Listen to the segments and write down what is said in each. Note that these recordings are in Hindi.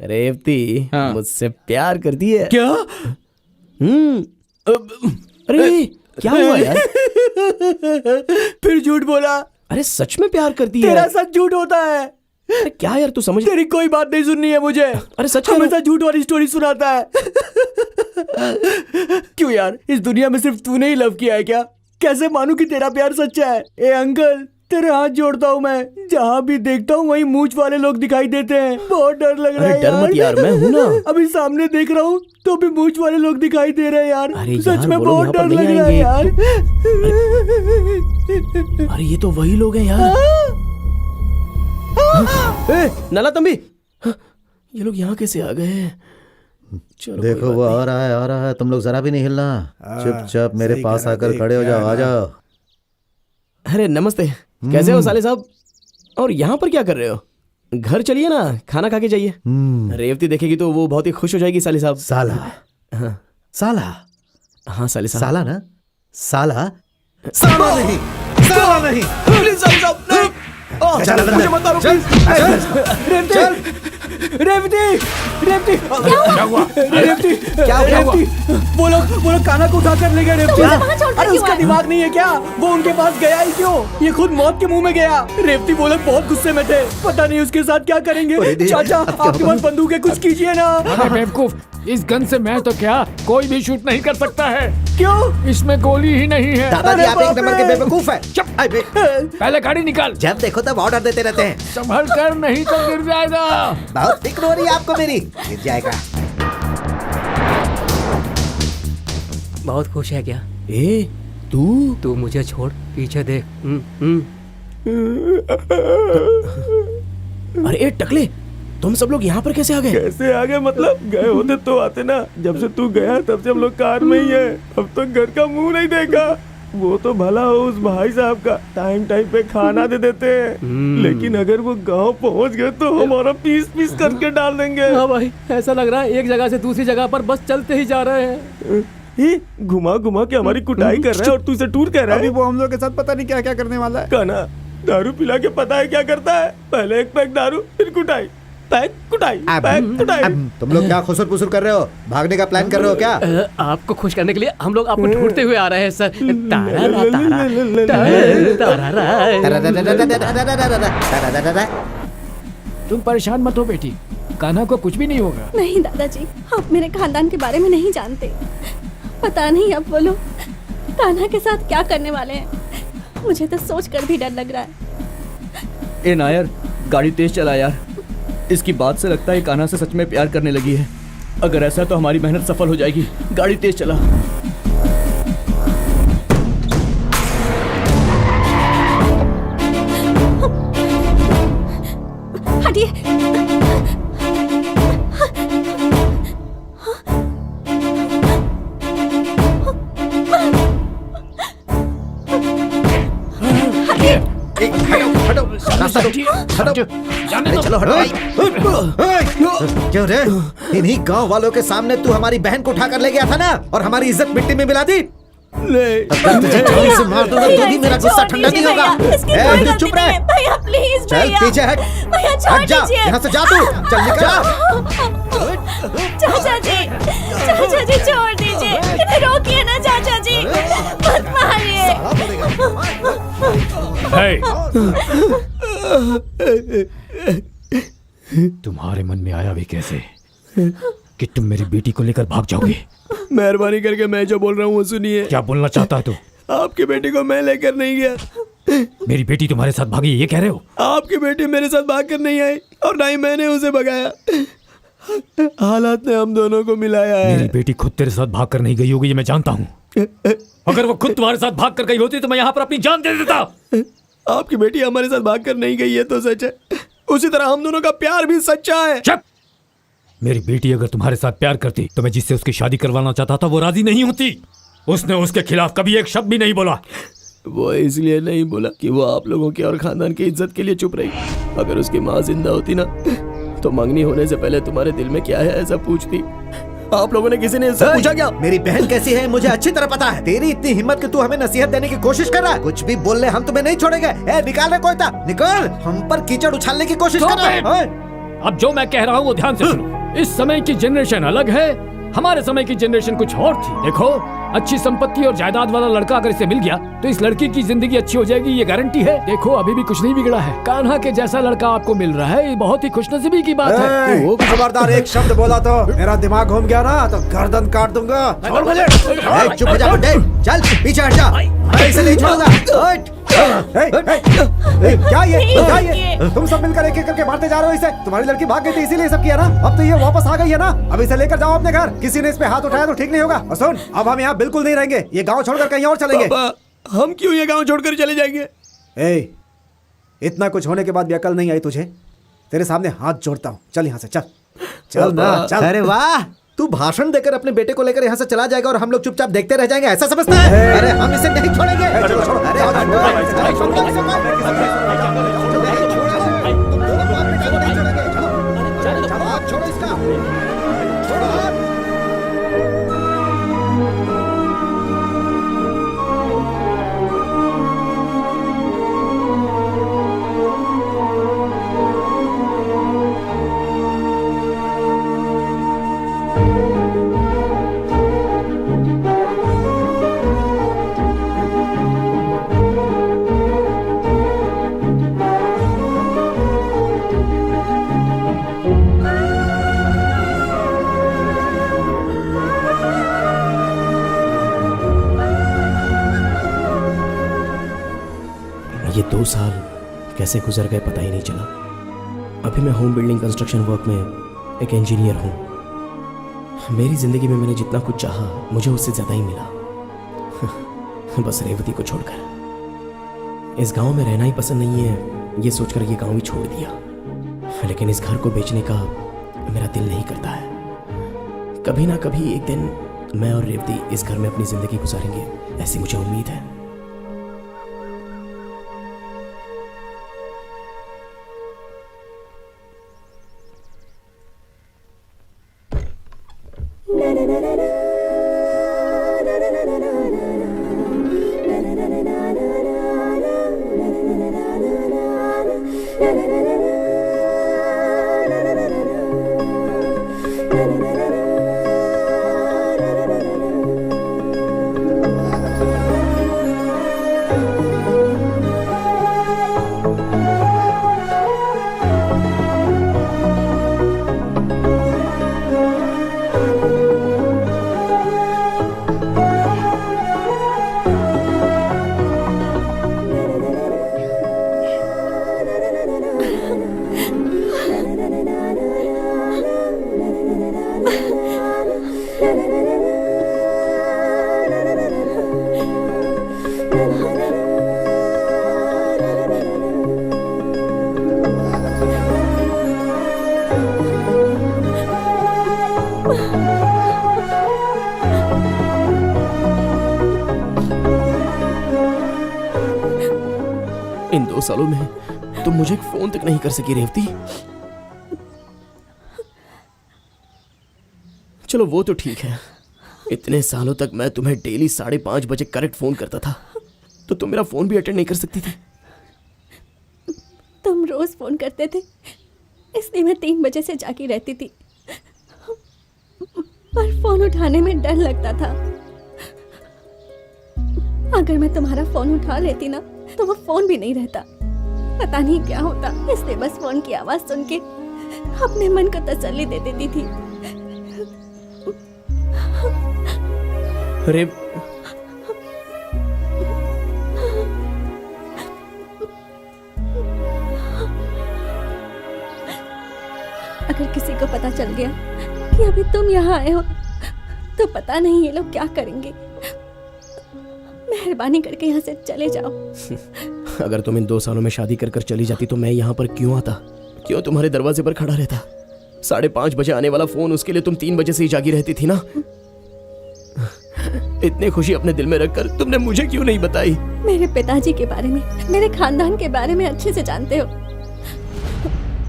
रेवती मुझसे प्यार करती है क्या? अरे क्या हुआ यार? फिर झूठ बोला। अरे सच में प्यार करती है? तेरा सच झूठ होता है। अरे क्या यार, तू समझ। तेरी कोई बात नहीं सुननी है मुझे। अरे सच में हमेशा झूठ वाली स्टोरी सुनाता है। क्यों यार, इस दुनिया में सिर्फ तूने ही लव किया है क्या? कैसे मानूं कि तेरा प्यार सच्चा है? ए अंकल, तेरे हाथ जोड़ता हूँ मैं, जहाँ भी देखता हूँ वहीं मूंछ वाले लोग दिखाई देते हैं। बहुत डर लग रहा है। डर मत यार, मैं हूँ ना। अभी सामने देख रहा हूँ तो भी मूंछ वाले लोग दिखाई दे रहे हैं यार। सच में बहुत डर लग रहा है यार। अरे ये तो वही लोग हैं यार। नाला तंबी, ये लोग यहाँ कैसे आ गए? चलो देखो वो आ रहा है। तुम लोग जरा भी नहीं हिलना, चुपचाप मेरे पास आकर खड़े हो जाओ। आ जाओ। अरे नमस्ते, कैसे हो साले साहब? और यहाँ पर क्या कर रहे हो? घर चलिए ना, खाना खा के जाइए। रेवती देखेगी तो वो बहुत ही खुश हो जाएगी साले साहब। साला? हाँ साला? हाँ साले साहब। साला ना? साला? साला नहीं, साला नहीं। प्लीज साले साहब, नहीं। मुझे मत मारो प्लीज। रेवती, रेवती, क्या हुआ? रेवती, क्या हुआ? वो लोग कान्हा को उठा कर ले गए। रेवती, अरे उसका दिमाग नहीं है क्या? वो उनके पास गया ही क्यों? ये खुद मौत के मुंह में गया। रेवती, वो लोग बहुत गुस्से में थे, पता नहीं उसके साथ क्या करेंगे। चाचा, आपके पास बंदूक है, कुछ कीजिए ना। अरे बेवकूफ, इस गन से मैं तो क्या कोई भी शूट नहीं कर सकता है। क्यों? इसमें गोली ही नहीं है। दादाजी आप एक नंबर के बेवकूफ है। चुप, पहले गाड़ी निकाल। जब देखो तब ऑर्डर देते रहते हैं। संभल कर, नहीं तो गिर जाएगा। बहुत फिक्र हो रही है आपको मेरी। गिर जाएगा। बहुत खुश है क्या? ए तू मुझे छोड़, पीछे देख। अरे ए टकले, तुम सब लोग यहाँ पर कैसे आ गए? कैसे आ गए मतलब? गए होते तो आते ना। जब से तू गया तब से हम लोग कार में ही है। अब तो घर का मुंह नहीं देखा। वो तो भला हो उस भाई साहब का, टाइम टाइम पे खाना दे देते हैं। लेकिन अगर वो गांव पहुंच गए तो हमारा पीस पीस करके डाल देंगे। हाँ भाई, ऐसा लग रहा है एक जगह से दूसरी जगह पर बस चलते ही जा रहे हैं। घुमा घुमा के हमारी कुटाई कर रहा है और तू इसे टूर कह रहा है। अभी वो हम लोग के साथ पता नहीं क्या क्या करने वाला है। कान्हा दारू पिला के पता है क्या करता है? पहले एक पैक दारू, फिर कुटाई, पैक कुटाई, पैक कुटाई। तुम लोग क्या खुसर पुसर कर रहे हो? भागने का प्लान कर रहे हो क्या? आपको खुश करने के लिए हम लोग आपको ढूंढते हुए आ रहे हैं सर। तुम परेशान मत हो बेटी, कान्हा को कुछ भी नहीं होगा। नहीं दादाजी, आप मेरे खानदान के बारे में नहीं जानते। पता नहीं अब वो लोग कान्हा के साथ क्या करने वाले हैं। मुझे तो सोचकर भी डर लग रहा है। ए नायर, गाड़ी तेज चला यार। इसकी बात से लगता है कान्हा से सच में प्यार करने लगी है। अगर ऐसा तो हमारी मेहनत सफल हो जाएगी। गाड़ी तेज चला। हटिए। चलो हटो। क्यों रे? इन्हीं गांव वालों के सामने तू हमारी बहन को उठाकर ले गया था ना, और हमारी इज्जत मिट्टी में मिला दी। अगर तुझे जान से मार दूंगा तो भी मेरा गुस्सा ठंडा नहीं होगा। तू चुप रह। भैया प्लीज, चल पीछे हट। हट जा, यहाँ से जा तू। चल निकल जा। चाचा जी, चाचा जी छोड़ दीजिए, इन्हें रोकिए ना चाचा जी, मत मारिए। तुम्हारे मन में आया भी कैसे कि तुम मेरी बेटी को लेकर भाग जाओगे? मेहरबानी करके मैं जो बोल रहा हूँ वो सुनिए। क्या बोलना चाहता है तू? आपकी बेटी को मैं लेकर नहीं गया। मेरी बेटी तुम्हारे साथ भागी, ये कह रहे हो? आपकी बेटी मेरे साथ भाग कर नहीं आई और ना ही मैंने उसे भगाया। हालात ने हम दोनों को मिलाया है। मेरी बेटी खुद तेरे साथ भाग कर नहीं गई होगी, ये मैं जानता हूँ। अगर वो खुद तुम्हारे साथ भाग कर गई होती तो मैं यहाँ पर अपनी जान दे देता। आपकी बेटी हमारे साथ भाग कर नहीं गई है तो सच है, उसी तरह हम दोनों का प्यार भी सच्चा है। चुप! मेरी बेटी अगर तुम्हारे साथ प्यार करती तो मैं जिससे उसकी शादी करवाना चाहता था वो राजी नहीं होती। उसने उसके खिलाफ कभी एक शब्द भी नहीं बोला। वो इसलिए नहीं बोला कि वो आप लोगों की और खानदान की इज्जत के लिए चुप रही। अगर उसकी माँ जिंदा होती ना तो मंगनी होने से पहले तुम्हारे दिल में क्या है ऐसा पूछती। आप लोगों ने किसी ने इससे पूछा क्या? मेरी बहन कैसी है मुझे अच्छी तरह पता है। तेरी इतनी हिम्मत कि तू हमें नसीहत देने की कोशिश कर रहा है। कुछ भी बोल ले हम तुम्हें नहीं छोड़ेंगे। निकाल रहे कोई था, निकाल। हम पर कीचड़ उछालने की कोशिश कर रहा है। अब जो मैं कह रहा हूँ वो ध्यान से सुनो। इस समय की जनरेशन अलग है, हमारे समय की जनरेशन कुछ और थी। देखो, अच्छी संपत्ति और जायदाद वाला लड़का अगर इसे मिल गया तो इस लड़की की जिंदगी अच्छी हो जाएगी, ये गारंटी है। देखो, अभी भी कुछ नहीं बिगड़ा है। कान्हा के जैसा लड़का आपको मिल रहा है, ये बहुत ही खुशनसीबी की बात है। वो खबरदार, एक शब्द बोला तो मेरा दिमाग घूम गया ना तो गर्दन काट दूंगा। छोड़ मुझे। चुप हो जा बुड्ढे, चल पीछे हट जा, मैं इसे नहीं छोड़ूंगा। हट। क्या ये तुम सब मिलकर एक एक करके मारते जा रहे हो इसे? तुम्हारी लड़की भाग गई थी इसीलिए सब किया ना? अब तो ये वापस आ गई है ना, अब इसे लेकर जाओ अपने घर। किसी ने इस पे हाथ उठाया तो ठीक नहीं होगा। और सुन, अब हम यहाँ बिल्कुल नहीं रहेंगे, ये गांव छोड़कर कहीं और चलेंगे। हम क्यों ये गांव छोड़कर चले जाएंगे? इतना कुछ होने के बाद भी अकल नहीं आई तुझे? तेरे सामने हाथ जोड़ता हूँ, चल यहाँ से, चल चल ना चल। अरे वाह, तू भाषण देकर अपने बेटे को लेकर यहाँ से चला जाएगा और हम लोग चुपचाप देखते रह जाएंगे, ऐसा समझता है? अरे हम इसे नहीं छोड़ेंगे। चलो छोड़ो। छोड़ो इसका। ये 2 साल कैसे गुजर गए पता ही नहीं चला। अभी मैं होम बिल्डिंग कंस्ट्रक्शन वर्क में एक इंजीनियर हूँ। मेरी जिंदगी में मैंने जितना कुछ चाहा मुझे उससे ज़्यादा ही मिला। बस रेवती को छोड़कर। इस गांव में रहना ही पसंद नहीं है, ये सोचकर ये गांव ही छोड़ दिया। लेकिन इस घर को बेचने का मेरा दिल नहीं करता है। कभी ना कभी एक दिन मैं और रेवती इस घर में अपनी ज़िंदगी गुजारेंगे, ऐसी मुझे उम्मीद है। इन 2 सालों में तुम मुझे एक फोन तक नहीं कर सकी रेवती। चलो वो तो ठीक है, इतने सालों तक मैं तुम्हें डेली 5:30 बजे करेक्ट फोन करता था, तो तुम मेरा फोन भी अटेंड नहीं कर सकती थी। तुम रोज फोन करते थे, इसलिए मैं 3 बजे से जागी रहती थी, पर फोन उठाने में डर लगता था। अगर मैं तुम्हारा फोन उठा लेती ना तो वो फोन भी नहीं रहता, पता नहीं क्या होता। इसलिए बस फोन की आवाज सुन के अपने मन को तसल्ली दे देती थी। अरे अगर किसी को पता चल गया कि अभी तुम यहाँ आए हो तो पता नहीं ये लोग क्या करेंगे। मेहरबानी करके यहाँ से चले जाओ। अगर तुम इन 2 सालों में शादी कर चली जाती तो मैं यहाँ पर क्यों आता, क्यों तुम्हारे दरवाजे पर खड़ा रहता? 5:30 बजे आने वाला फोन, उसके लिए तुम 3 बजे से ही जागी रहती थी ना। इतनी खुशी अपने दिल में रखकर तुमने मुझे क्यों नहीं बताई? मेरे पिताजी के बारे में, मेरे खानदान के बारे में अच्छे से जानते हो।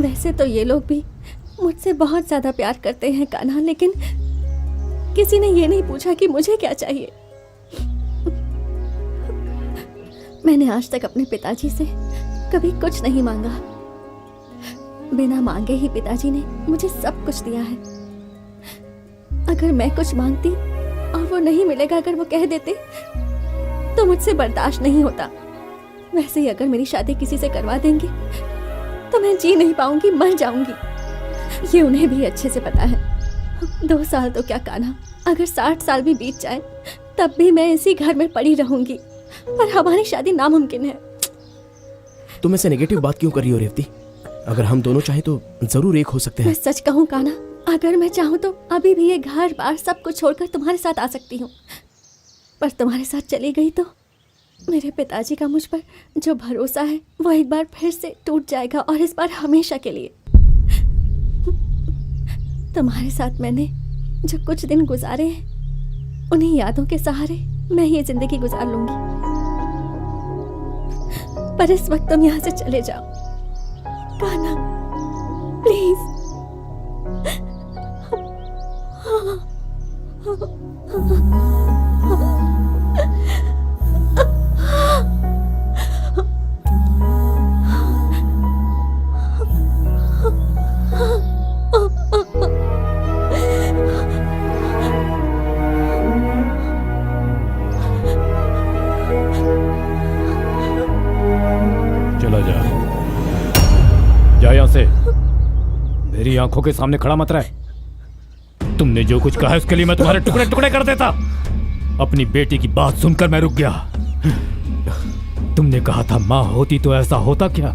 वैसे तो ये लोग भी मुझसे बहुत ज्यादा प्यार करते हैं कान्हा, लेकिन किसी ने ये नहीं पूछा कि मुझे क्या चाहिए। मैंने आज तक अपने पिताजी से कभी कुछ नहीं मांगा, बिना मांगे ही पिताजी ने मुझे सब कुछ दिया है। अगर मैं कुछ मांगती और वो नहीं मिलेगा, अगर वो कह देते, तो मुझसे बर्दाश्त नहीं होता। वैसे ही अगर मेरी शादी किसी से करवा देंगे तो मैं जी नहीं पाऊंगी, मर जाऊंगी। ये उन्हें भी अच्छे से पता है। 2 साल तो क्या कान्हा, अगर 60 साल भी बीत जाए तब भी मैं इसी घर में पड़ी रहूंगी। पर हमारी शादी नामुमकिन है। तुम ऐसे नेगेटिव बात क्यों कर रही हो रेवती? अगर हम दोनों चाहे तो जरूर एक हो सकते मैं हैं। सच कहूँ कान्हा, अगर मैं चाहूँ तो अभी भी ये घर बार सब कुछ छोड़कर तुम्हारे साथ आ सकती हूँ। पर तुम्हारे साथ चली गई तो मेरे पिताजी का मुझ पर जो भरोसा है वो एक बार फिर से टूट जाएगा, और इस बार हमेशा के लिए। तुम्हारे साथ मैंने जो कुछ दिन गुजारे हैं, उन्हीं यादों के सहारे मैं ये जिंदगी गुजार लूंगी। पर इस वक्त तुम यहाँ से चले जाओ कान्हा, प्लीज। चला जा, जा यहां से। मेरी आंखों के सामने खड़ा मत रह। तुमने जो कुछ कहा है उसके लिए मैं तुम्हारे टुकड़े टुकड़े कर देता। अपनी बेटी की बात सुनकर मैं रुक गया। तुमने कहा था मां होती तो ऐसा होता क्या?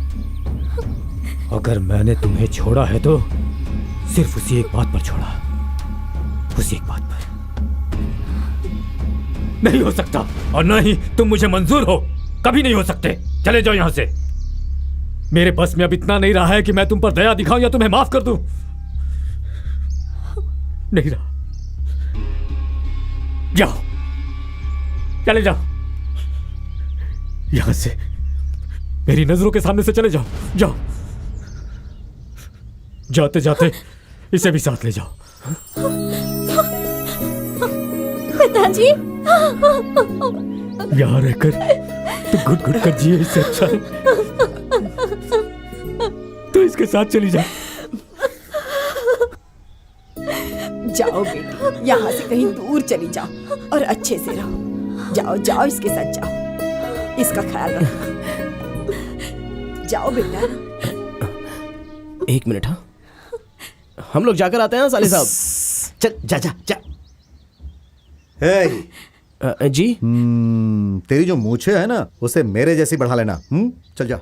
अगर मैंने तुम्हें छोड़ा है तो सिर्फ उसी एक बात पर छोड़ा, उसी एक बात पर। नहीं हो सकता, और ना ही तुम मुझे मंजूर हो। कभी नहीं हो सकते। चले जाओ यहां से। मेरे बस में अब इतना नहीं रहा है कि मैं तुम पर दया दिखाऊं या तुम्हें माफ कर दूं। नहीं रहा। जाओ, चले जाओ यहां से। मेरी नजरों के सामने से चले जाओ। जाओ, जाते जाते इसे भी साथ ले जाओ। पिताजी, यहां रहकर तो घुट घुट कर जिए, इससे अच्छा है तो इसके साथ चली जा। जाओ बेटी, यहाँ से कहीं दूर चली जाओ और अच्छे से रहो। जाओ जाओ, इसके साथ जाओ, इसका ख्याल रखो। जाओ बेटा। 1 मिनट। हाँ, हम लोग जाकर आते हैं साले साहब। चल जा जा जा। हे, जी तेरी जो मूछें है ना उसे मेरे जैसी बढ़ा लेना। चल जा।